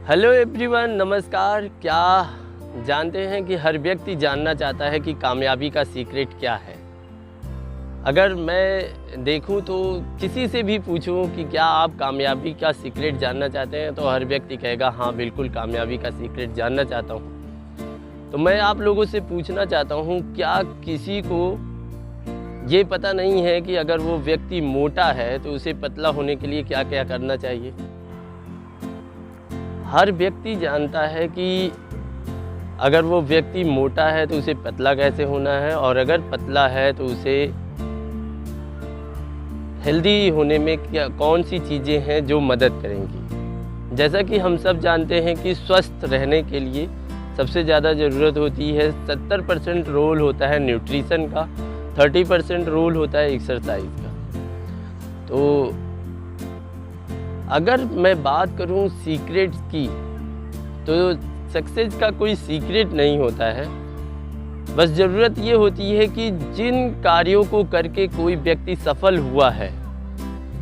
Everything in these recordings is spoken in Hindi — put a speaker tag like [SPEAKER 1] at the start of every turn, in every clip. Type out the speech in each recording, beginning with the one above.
[SPEAKER 1] हेलो एवरीवन, नमस्कार। क्या जानते हैं कि हर व्यक्ति जानना चाहता है कि कामयाबी का सीक्रेट क्या है। अगर मैं देखूं तो किसी से भी पूछूं कि क्या आप कामयाबी का सीक्रेट जानना चाहते हैं, तो हर व्यक्ति कहेगा हाँ बिल्कुल कामयाबी का सीक्रेट जानना चाहता हूं। तो मैं आप लोगों से पूछना चाहता हूं, क्या किसी को ये पता नहीं है कि अगर वो व्यक्ति मोटा है तो उसे पतला होने के लिए क्या क्या करना चाहिए। हर व्यक्ति जानता है कि अगर वो व्यक्ति मोटा है तो उसे पतला कैसे होना है, और अगर पतला है तो उसे हेल्दी होने में क्या कौन सी चीज़ें हैं जो मदद करेंगी। जैसा कि हम सब जानते हैं कि स्वस्थ रहने के लिए सबसे ज़्यादा ज़रूरत होती है 70% रोल होता है न्यूट्रिशन का, 30% रोल होता है एक्सरसाइज का। तो अगर मैं बात करूं सीक्रेट्स की, तो सक्सेस का कोई सीक्रेट नहीं होता है। बस ज़रूरत ये होती है कि जिन कार्यों को करके कोई व्यक्ति सफल हुआ है,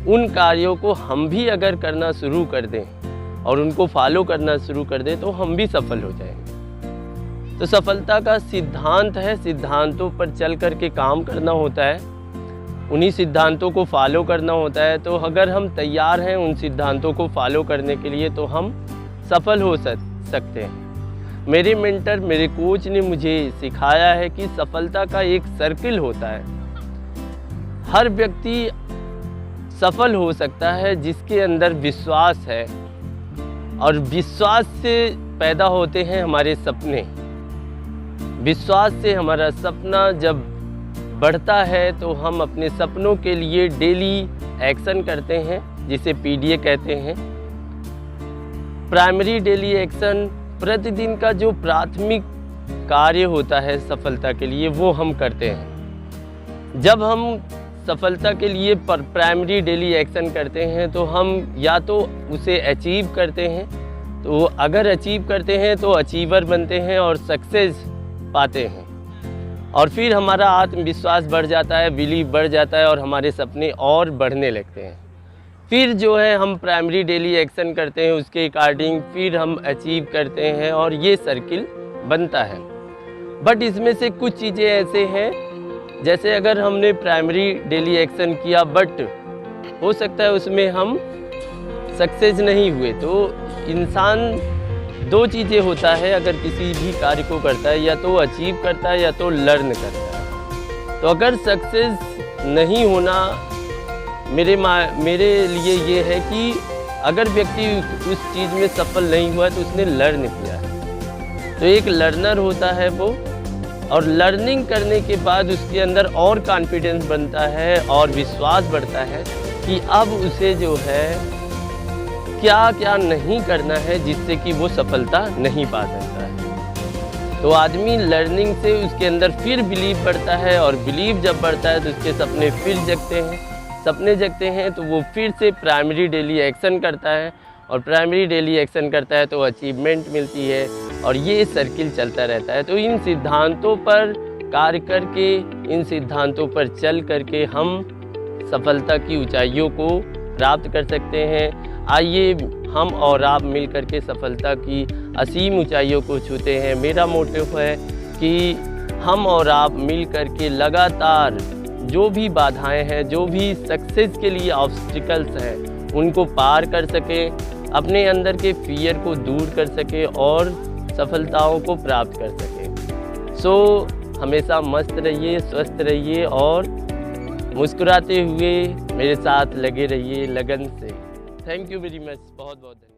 [SPEAKER 1] उन कार्यों को हम भी अगर करना शुरू कर दें और उनको फॉलो करना शुरू कर दें तो हम भी सफल हो जाएंगे। तो सफलता का सिद्धांत है, सिद्धांतों पर चल कर के काम करना होता है, उन्हीं सिद्धांतों को फॉलो करना होता है। तो अगर हम तैयार हैं उन सिद्धांतों को फॉलो करने के लिए तो हम सफल हो सकते हैं। मेरे मेंटर, मेरे कोच ने मुझे सिखाया है कि सफलता का एक सर्किल होता है। हर व्यक्ति सफल हो सकता है जिसके अंदर विश्वास है, और विश्वास से पैदा होते हैं हमारे सपने। विश्वास से हमारा सपना जब बढ़ता है तो हम अपने सपनों के लिए डेली एक्शन करते हैं, जिसे पीडीए कहते हैं, प्राइमरी डेली एक्शन। प्रतिदिन का जो प्राथमिक कार्य होता है सफलता के लिए, वो हम करते हैं। जब हम सफलता के लिए प्राइमरी डेली एक्शन करते हैं तो हम या तो उसे अचीव करते हैं, तो अगर अचीव करते हैं तो अचीवर बनते हैं और सक्सेस पाते हैं, और फिर हमारा आत्मविश्वास बढ़ जाता है, बिलीव बढ़ जाता है और हमारे सपने और बढ़ने लगते हैं। फिर जो है हम प्राइमरी डेली एक्शन करते हैं, उसके अकॉर्डिंग फिर हम अचीव करते हैं और ये सर्किल बनता है। बट इसमें से कुछ चीज़ें ऐसे हैं, जैसे अगर हमने प्राइमरी डेली एक्शन किया बट हो सकता है उसमें हम सक्सेस नहीं हुए, तो इंसान दो चीज़ें होता है अगर किसी भी कार्य को करता है, या तो अचीव करता है या तो लर्न करता है। तो अगर सक्सेस नहीं होना मेरे लिए ये है कि अगर व्यक्ति उस चीज़ में सफल नहीं हुआ तो उसने लर्न किया है। तो एक लर्नर होता है वो, और लर्निंग करने के बाद उसके अंदर और कॉन्फिडेंस बनता है और विश्वास बढ़ता है कि अब उसे जो है क्या क्या नहीं करना है जिससे कि वो सफलता नहीं पा सकता है। तो आदमी लर्निंग से उसके अंदर फिर बिलीव बढ़ता है, और बिलीव जब बढ़ता है तो उसके सपने फिर जगते हैं। सपने जगते हैं तो वो फिर से प्राइमरी डेली एक्शन करता है, और प्राइमरी डेली एक्शन करता है तो अचीवमेंट मिलती है, और ये सर्किल चलता रहता है। तो इन सिद्धांतों पर कार्य करके, इन सिद्धांतों पर चल करके हम सफलता की ऊंचाइयों को प्राप्त कर सकते हैं। आइए हम और आप मिल कर के सफलता की असीम ऊंचाइयों को छूते हैं। मेरा मोटिव है कि हम और आप मिल कर के लगातार जो भी बाधाएं हैं, जो भी सक्सेस के लिए ऑब्स्टिकल्स हैं, उनको पार कर सकें, अपने अंदर के फियर को दूर कर सकें और सफलताओं को प्राप्त कर सकें। सो हमेशा मस्त रहिए, स्वस्थ रहिए और मुस्कुराते हुए मेरे साथ लगे रहिए लगन से। थैंक यू वेरी मच, बहुत बहुत धन्यवाद।